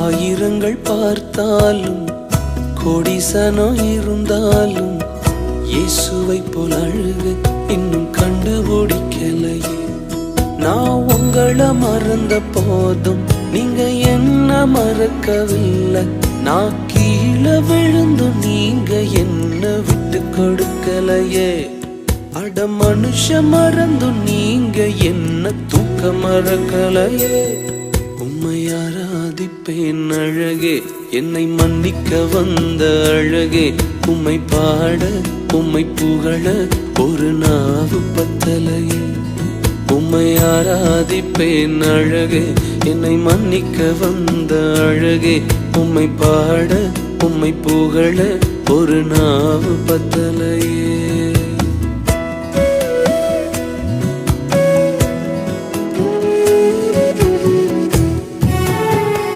ஆயிரங்கள் பார்த்தாலும் கோடிசனம் இருந்தாலும் இயேசுவை போல் அழகு இன்னும் கண்டுபிடிக்கலையே. நான் உங்களை மறந்த போதும் நீங்க என்ன மறக்கவில்லை. நான் கீழே விழுந்து நீங்க என்ன விட்டு கொடுக்கலையே. அட மனுஷ மறந்து நீங்க என்ன தூக்க மறக்கலையே. உம்மை ஆராதிப்பேன் அழகே, என்னை மன்னிக்க வந்த அழகே. உம்மை பாட உம்மை புகழ ஒரு நாவு பத்தலையே. உம்மை ஆராதிப்பேன் அழகே, என்னை மன்னிக்க வந்த அழகே. உம்மை பாட உம்மை புகழ ஒரு நாவு பத்தலையே.